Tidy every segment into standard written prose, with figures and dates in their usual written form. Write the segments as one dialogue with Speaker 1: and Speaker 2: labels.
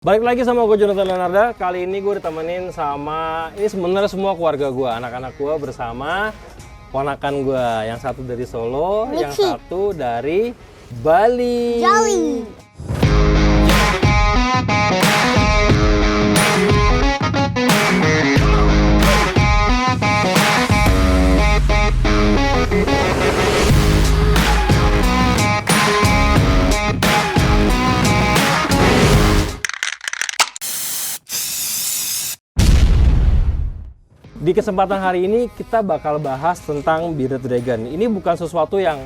Speaker 1: Balik lagi sama gue Jonathan Leonarda. Kali ini gue ditemenin sama, ini sebenarnya semua keluarga gue, anak-anak gue bersama ponakan gue. Yang satu dari Solo, yang satu dari Bali.
Speaker 2: Jali.
Speaker 1: Di kesempatan hari ini kita bakal bahas tentang bearded dragon. Ini bukan sesuatu yang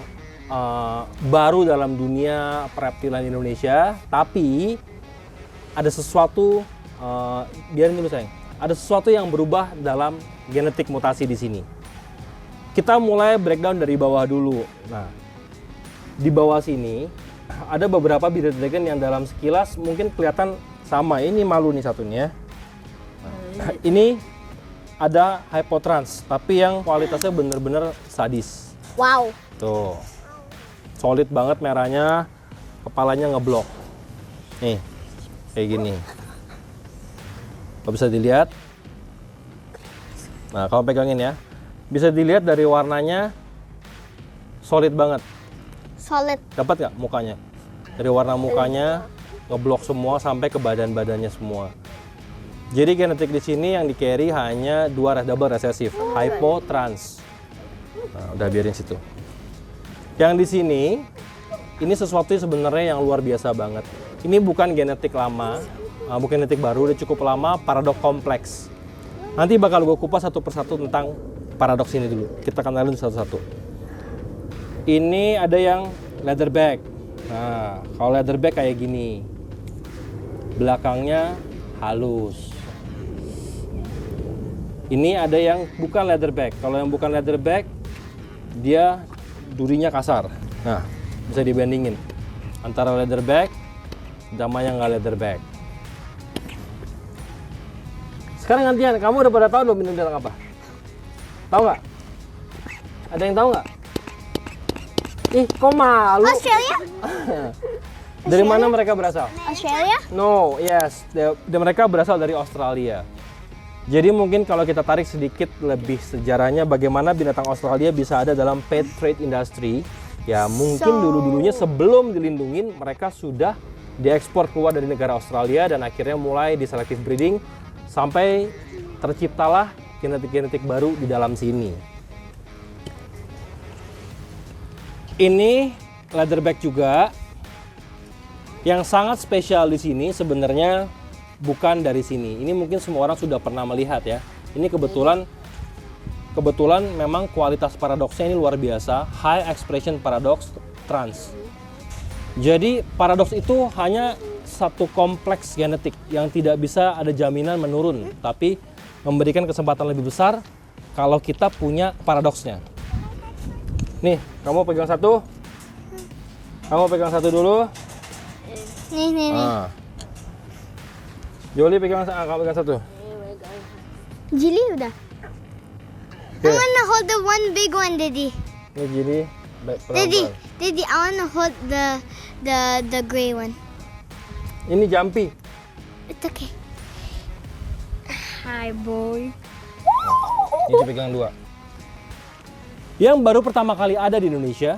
Speaker 1: baru dalam dunia pereptilan Indonesia, tapi ada sesuatu, biarin dulu sayang, ada sesuatu yang berubah dalam genetik mutasi di sini. Kita mulai breakdown dari bawah dulu. Nah, di bawah sini ada beberapa bearded dragon yang dalam sekilas mungkin kelihatan sama. Ini malu nih satunya. Nah, ini ada hypotrans, tapi yang kualitasnya bener-bener sadis.
Speaker 2: Wow.
Speaker 1: Tuh, solid banget merahnya, kepalanya ngeblok. Nih, kayak gini. Kalau bisa dilihat. Nah, kalau pegangin ya, bisa dilihat dari warnanya solid banget.
Speaker 2: Solid.
Speaker 1: Dapat nggak mukanya? Dari warna mukanya ngeblok semua sampai ke badan-badannya semua. Jadi genetik di sini yang di-carry hanya dua double resesif, hypotrans. Nah, udah biarin situ. Yang di sini, ini sesuatu yang sebenarnya yang luar biasa banget. Ini bukan genetik lama, bukan genetik baru, udah cukup lama, paradoks kompleks. Nanti bakal gue kupas satu persatu tentang paradoks ini dulu. Kita kenalin satu-satu. Ini ada yang leatherback. Nah, kalau leatherback kayak gini. Belakangnya halus. Ini ada yang bukan leatherback. Kalau yang bukan leatherback, dia durinya kasar. Nah, bisa dibandingin antara leatherback sama yang nggak leatherback. Sekarang gantian, kamu udah pada tahu belum ini binatang apa? Tahu nggak? Ada yang tahu nggak? Ih, kok malu?
Speaker 2: Australia?
Speaker 1: Dari mana mereka berasal?
Speaker 2: Australia?
Speaker 1: No, yes. Mereka berasal dari Australia. Jadi mungkin kalau kita tarik sedikit lebih sejarahnya bagaimana binatang Australia bisa ada dalam pet trade industry. Ya mungkin dulu-dulunya sebelum dilindungin mereka sudah diekspor keluar dari negara Australia dan akhirnya mulai di selective breeding sampai terciptalah genetik-genetik baru di dalam sini. Ini leatherback juga. Yang sangat spesial di sini sebenarnya bukan dari sini. Ini mungkin semua orang sudah pernah melihat ya. Ini kebetulan memang kualitas paradoksnya ini luar biasa. High expression paradox trans. Jadi paradoks itu hanya satu kompleks genetik yang tidak bisa ada jaminan menurun, tapi memberikan kesempatan lebih besar kalau kita punya paradoksnya. Nih, kamu pegang satu. Kamu pegang satu dulu.
Speaker 2: Nih.
Speaker 1: Joli pegang satu.
Speaker 2: Jili udah. I wanna hold the one big one, Daddy.
Speaker 1: Ini gini.
Speaker 2: Daddy, I wanna hold the gray one.
Speaker 1: Ini Jumpy.
Speaker 2: It's okay. Hi, boy.
Speaker 1: Ini dipegang dua. Yang baru pertama kali ada di Indonesia,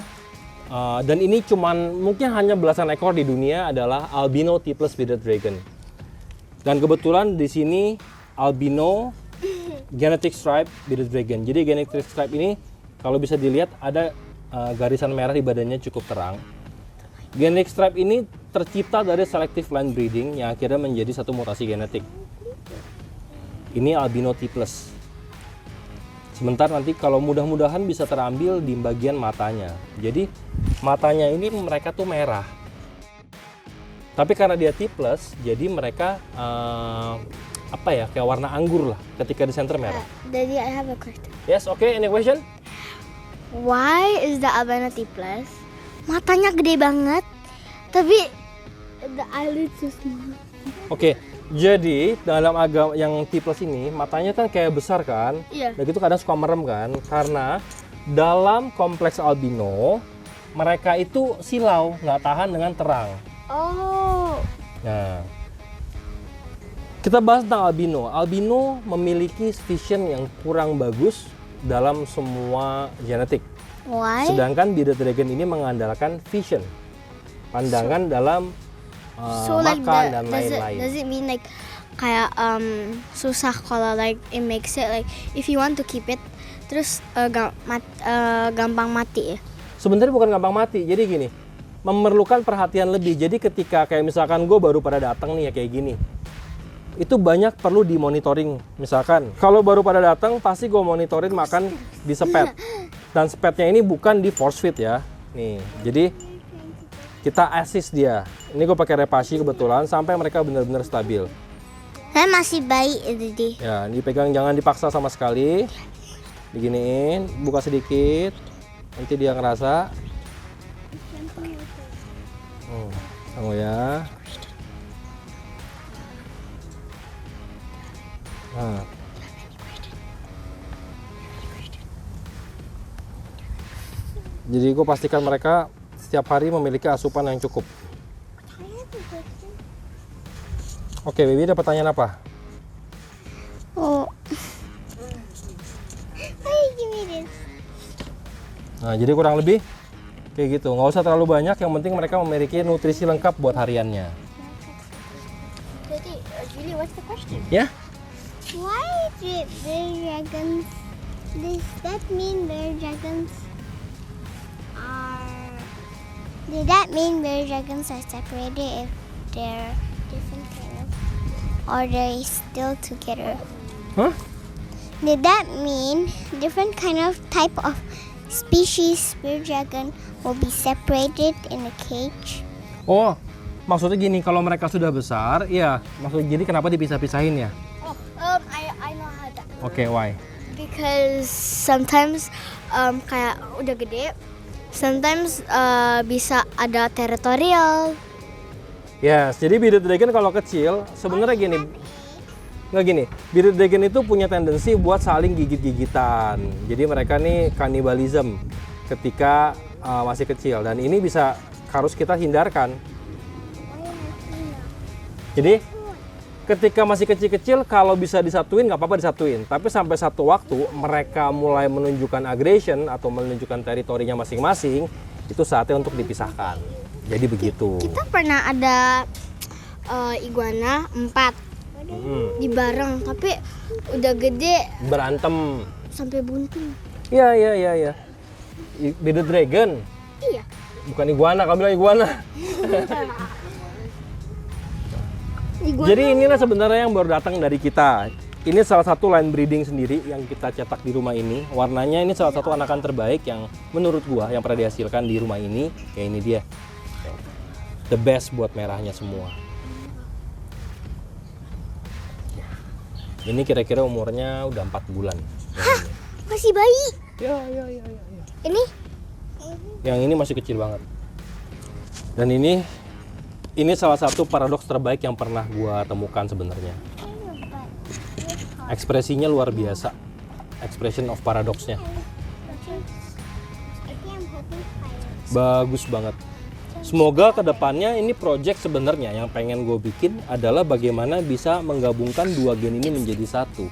Speaker 1: dan ini cuman mungkin hanya belasan ekor di dunia adalah albino tipless bearded dragon. Dan kebetulan di sini albino genetic stripe bearded dragon. Jadi genetic stripe ini kalau bisa dilihat ada garisan merah di badannya cukup terang. Genetic stripe ini tercipta dari selective line breeding yang akhirnya menjadi satu mutasi genetik. Ini albino tipless. Sebentar nanti kalau mudah-mudahan bisa terambil di bagian matanya. Jadi matanya ini mereka tuh merah. Tapi karena dia tipless, jadi mereka kayak warna anggur lah ketika di center merah.
Speaker 2: Daddy, I have a question.
Speaker 1: Yes, okay. Any question?
Speaker 2: Why is the albino tipless? Matanya gede banget, tapi the eyelids so small.
Speaker 1: Oke, jadi dalam agama yang tipless ini matanya kan kayak besar kan?
Speaker 2: Iya.
Speaker 1: Dan itu kadang suka merem kan? Karena dalam kompleks albino mereka itu silau, nggak tahan dengan terang.
Speaker 2: Oh.
Speaker 1: Nah, Kita bahas tentang albino. Albino memiliki vision yang kurang bagus dalam semua genetik.
Speaker 2: Why?
Speaker 1: Sedangkan bearded dragon ini mengandalkan vision, pandangan dalam makan dan lain-lain.
Speaker 2: does it mean like kayak susah kalau like it makes it like if you want to keep it terus gampang mati ya?
Speaker 1: Sebenarnya bukan gampang mati. Jadi gini, memerlukan perhatian lebih. Jadi ketika kayak misalkan gue baru pada datang nih ya kayak gini, itu banyak perlu dimonitoring. Misalkan kalau baru pada datang pasti gue monitorin makan di sepet. Dan sepetnya ini bukan di force feed ya. Nih, jadi kita assist dia. Ini gue pakai Repashy kebetulan sampai mereka benar-benar stabil.
Speaker 2: Saya masih bayi itu deh.
Speaker 1: Ya, dipegang, jangan dipaksa sama sekali. Diginiin, buka sedikit. Nanti dia ngerasa. Tunggu ya. Nah. Jadi gue pastikan mereka setiap hari memiliki asupan yang cukup. Oke, baby ada pertanyaan apa?
Speaker 2: Oh. Hey, give me this.
Speaker 1: Nah, jadi kurang lebih kayak gitu. Nggak usah terlalu banyak, yang penting mereka memiliki nutrisi lengkap buat hariannya.
Speaker 2: Jadi, Julie, what's the question?
Speaker 1: Ya?
Speaker 2: Why did bear dragons? Does that mean bear dragons are? Did that mean bear dragons are separated if they're different kind of, or they still together?
Speaker 1: Hah?
Speaker 2: Did that mean different kind of type of species bear dragon will be separated in a cage?
Speaker 1: Oh, maksudnya gini, kalau mereka sudah besar, ya maksudnya jadi kenapa dipisah-pisahin ya?
Speaker 2: I know how that.
Speaker 1: Oke, why?
Speaker 2: Because sometimes kayak udah gede, sometimes bisa ada teritorial.
Speaker 1: Yes, jadi bearded dragon kalau kecil sebenarnya gini, nggak gini. Bearded dragon itu punya tendensi buat saling gigit-gigitan. Jadi mereka nih kannibalism ketika masih kecil dan ini harus kita hindarkan. Jadi ketika masih kecil-kecil kalau bisa disatuin nggak apa-apa disatuin. Tapi sampai satu waktu mereka mulai menunjukkan aggression atau menunjukkan teritorinya masing-masing, itu saatnya untuk dipisahkan. Jadi begitu.
Speaker 2: Kita pernah ada iguana 4 di bareng, tapi udah gede
Speaker 1: Berantem.
Speaker 2: sampai bunting.
Speaker 1: Iya. Bearded dragon.
Speaker 2: Iya.
Speaker 1: Bukan iguana, kamu bilang iguana. Jadi inilah sebenarnya yang baru datang dari kita. Ini salah satu line breeding sendiri yang kita cetak di rumah ini. Warnanya ini salah satu anakan terbaik yang menurut gua yang pernah dihasilkan di rumah ini. Ya ini dia. The best buat merahnya semua. Ini kira-kira umurnya udah 4 bulan.
Speaker 2: Hah? Masih bayi?
Speaker 1: Ya.
Speaker 2: Ini?
Speaker 1: Yang ini masih kecil banget. Dan ini salah satu paradoks terbaik yang pernah gua temukan sebenarnya. Ekspresinya luar biasa. Expression of paradoxnya. Bagus banget. Semoga kedepannya ini project sebenarnya yang pengen gue bikin adalah bagaimana bisa menggabungkan dua gen ini menjadi satu.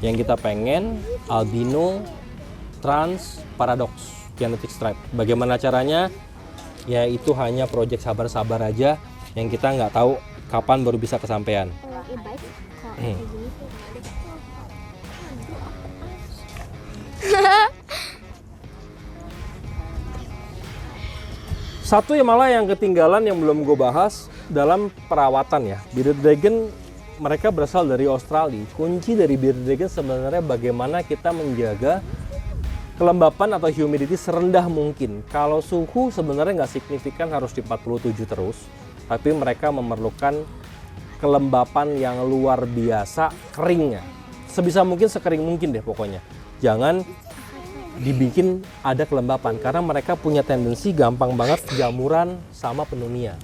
Speaker 1: Yang kita pengen albino trans paradox genetic stripe. Bagaimana caranya? Ya itu hanya project sabar-sabar aja yang kita nggak tahu kapan baru bisa kesampaian. Satu yang malah yang ketinggalan yang belum gue bahas dalam perawatan ya. Bearded dragon mereka berasal dari Australia. Kunci dari bearded dragon sebenarnya bagaimana kita menjaga kelembapan atau humidity serendah mungkin. Kalau suhu sebenarnya nggak signifikan harus di 47 terus, tapi mereka memerlukan kelembapan yang luar biasa keringnya. Sebisa mungkin sekering mungkin deh pokoknya. Jangan dibikin ada kelembapan karena mereka punya tendensi gampang banget jamuran sama pneumonia.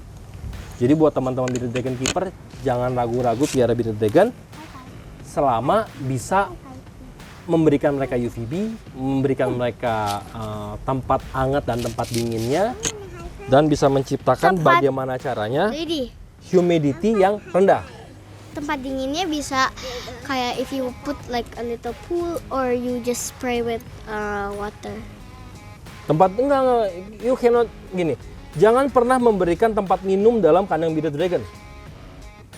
Speaker 1: Jadi buat teman-teman bearded dragon keeper jangan ragu-ragu piara bearded dragon selama bisa memberikan mereka UVB, memberikan mereka tempat hangat dan tempat dinginnya, dan bisa menciptakan bagaimana caranya humidity yang rendah.
Speaker 2: tempat dinginnya bisa kayak if you put like a little pool or you just spray with water.
Speaker 1: Tempat enggak, you cannot gini. Jangan pernah memberikan tempat minum dalam kandang bearded dragon.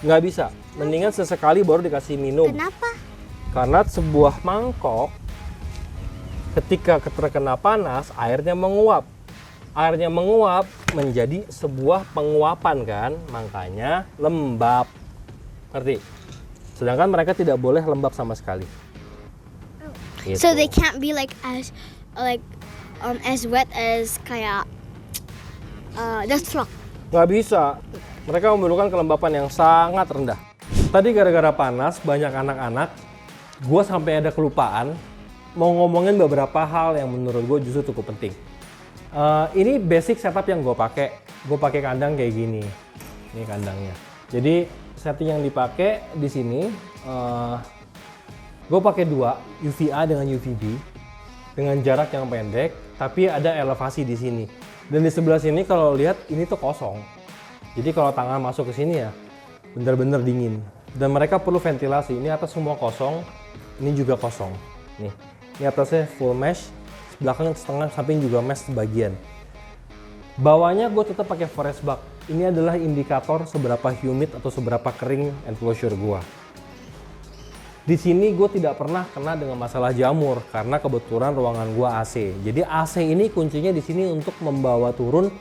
Speaker 1: Nggak bisa. Mendingan sesekali baru dikasih minum.
Speaker 2: Kenapa?
Speaker 1: Karena sebuah mangkok ketika terkena panas, airnya menguap. Airnya menguap menjadi sebuah penguapan kan, makanya lembab. Ngerti? Sedangkan mereka tidak boleh lembab sama sekali. Gitu.
Speaker 2: So they can't be like as wet as kayak the frog.
Speaker 1: Nggak bisa. Mereka memerlukan kelembapan yang sangat rendah. Tadi gara-gara panas, banyak anak-anak, gue sampai ada kelupaan mau ngomongin beberapa hal yang menurut gue justru cukup penting. Ini basic setup yang gue pakai. Gue pakai kandang kayak gini. Ini kandangnya. Jadi setting yang dipakai di sini, gue pakai dua UVA dengan UVB dengan jarak yang pendek, tapi ada elevasi di sini. Dan di sebelah sini kalau lihat ini tuh kosong. Jadi kalau tangan masuk ke sini ya bener-bener dingin. Dan mereka perlu ventilasi. Ini atas semua kosong, ini juga kosong. Nih, ini atasnya full mesh. Belakang setengah, samping juga mesh sebagian. Bawahnya gue tetap pakai forest bag. Ini adalah indikator seberapa humid atau seberapa kering enclosure gue. Di sini gue tidak pernah kena dengan masalah jamur karena kebetulan ruangan gue AC. Jadi AC ini kuncinya di sini untuk membawa turun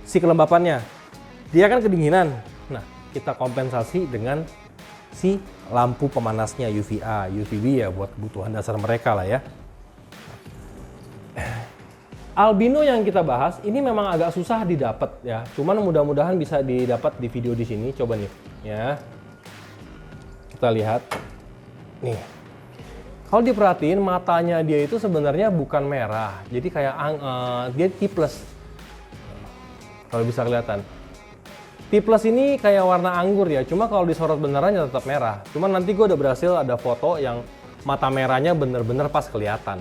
Speaker 1: si kelembapannya. Dia kan kedinginan. Nah, kita kompensasi dengan si lampu pemanasnya UVA, UVB ya buat kebutuhan dasar mereka lah ya. Albino yang kita bahas ini memang agak susah didapat ya. Cuman mudah-mudahan bisa didapat di video di sini. Coba nih ya. Kita lihat. Nih. Kalau diperhatiin matanya dia itu sebenarnya bukan merah. Jadi kayak dia T+. Kalau bisa kelihatan. T+ ini kayak warna anggur ya. Cuma kalau disorot beneran ya tetap merah. Cuman nanti gue udah berhasil ada foto yang mata merahnya bener-bener pas kelihatan.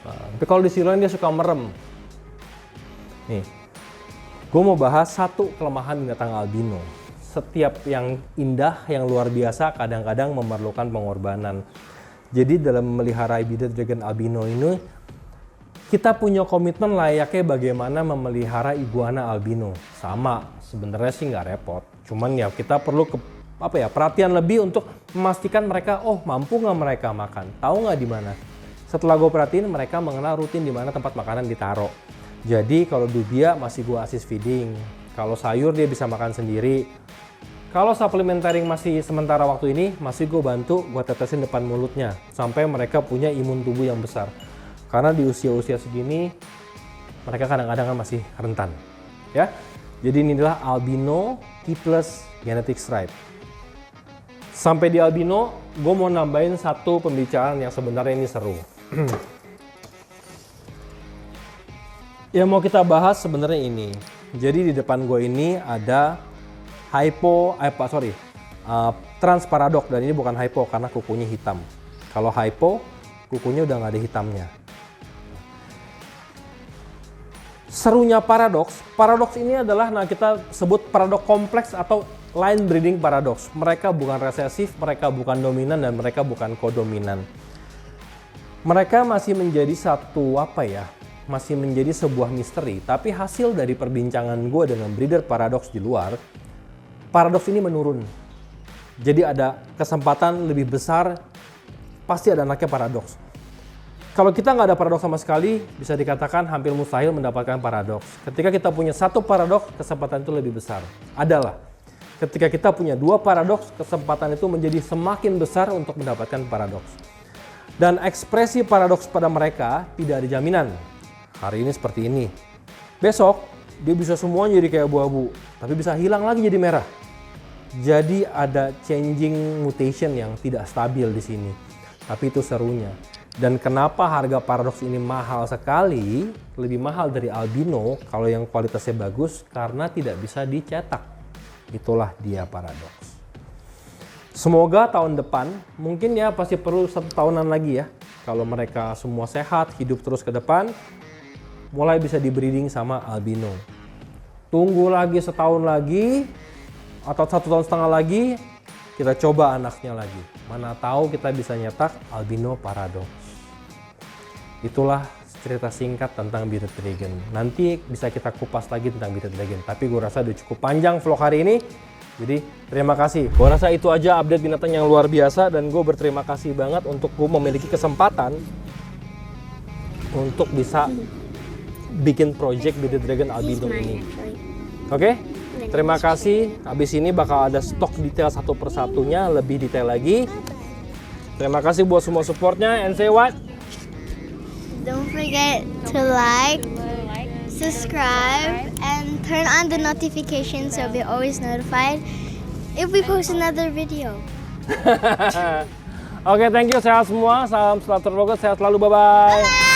Speaker 1: Tapi kalau disiloin dia suka merem. Nih, gue mau bahas satu kelemahan binatang albino. Setiap yang indah, yang luar biasa kadang-kadang memerlukan pengorbanan. Jadi dalam memelihara bearded dragon albino ini, kita punya komitmen layaknya bagaimana memelihara iguana albino. Sama, sebenarnya sih nggak repot. Cuman ya kita perlu perhatian lebih untuk memastikan mereka, mampu nggak mereka makan, tahu nggak di mana. Setelah gue perhatiin, mereka mengenal rutin di mana tempat makanan ditaruh. Jadi kalau dubia masih gue assist feeding. Kalau sayur dia bisa makan sendiri. Kalau supplementary masih sementara waktu ini, masih gue bantu, gue tetesin depan mulutnya. Sampai mereka punya imun tubuh yang besar. Karena di usia-usia segini, mereka kadang-kadang masih rentan. Ya, jadi inilah albino T+ genetic stripe. Sampai di albino, gue mau nambahin satu pembicaraan yang sebenarnya ini seru. Yang mau kita bahas sebenarnya ini. Jadi di depan gue ini ada transparadox, dan ini bukan hypo karena kukunya hitam. Kalau hypo, kukunya udah nggak ada hitamnya. Serunya paradox ini adalah kita sebut paradox kompleks atau line breeding paradox. Mereka bukan resesif, mereka bukan dominan, dan mereka bukan kodominan. Mereka masih menjadi masih menjadi sebuah misteri. Tapi hasil dari perbincangan gue dengan breeder paradox di luar, paradox ini menurun. Jadi ada kesempatan lebih besar, pasti ada anaknya paradox. Kalau kita nggak ada paradoks sama sekali, bisa dikatakan hampir mustahil mendapatkan paradoks. Ketika kita punya satu paradoks, kesempatan itu lebih besar. Adalah. Ketika kita punya dua paradoks, kesempatan itu menjadi semakin besar untuk mendapatkan paradoks. Dan ekspresi paradoks pada mereka tidak ada jaminan. Hari ini seperti ini. Besok, dia bisa semuanya jadi kayak abu-abu. Tapi bisa hilang lagi jadi merah. Jadi ada changing mutation yang tidak stabil di sini. Tapi itu serunya. Dan kenapa harga paradoks ini mahal sekali, lebih mahal dari albino kalau yang kualitasnya bagus, karena tidak bisa dicetak. Itulah dia paradoks. Semoga tahun depan, mungkin ya pasti perlu 1 tahunan lagi ya. Kalau mereka semua sehat, hidup terus ke depan, mulai bisa di breeding sama albino. Tunggu lagi setahun lagi, atau 1,5 tahun lagi kita coba anaknya lagi. Mana tahu kita bisa nyetak albino paradox. Itulah cerita singkat tentang bearded dragon. Nanti bisa kita kupas lagi tentang bearded dragon. Tapi gue rasa udah cukup panjang vlog hari ini. Jadi terima kasih. Gue rasa itu aja update binatang yang luar biasa. Dan gue berterima kasih banget untuk gue memiliki kesempatan untuk bisa bikin project bearded dragon albino ini. Oke? Terima kasih. Habis ini bakal ada stok detail satu persatunya, lebih detail lagi. Terima kasih buat semua supportnya. And say what?
Speaker 2: Don't forget to like, subscribe, and turn on the notifications so you'll be always notified if we post another video.
Speaker 1: Oke, thank you. Sehat semua. Salam selalu terbagus. Sehat selalu. Bye-bye.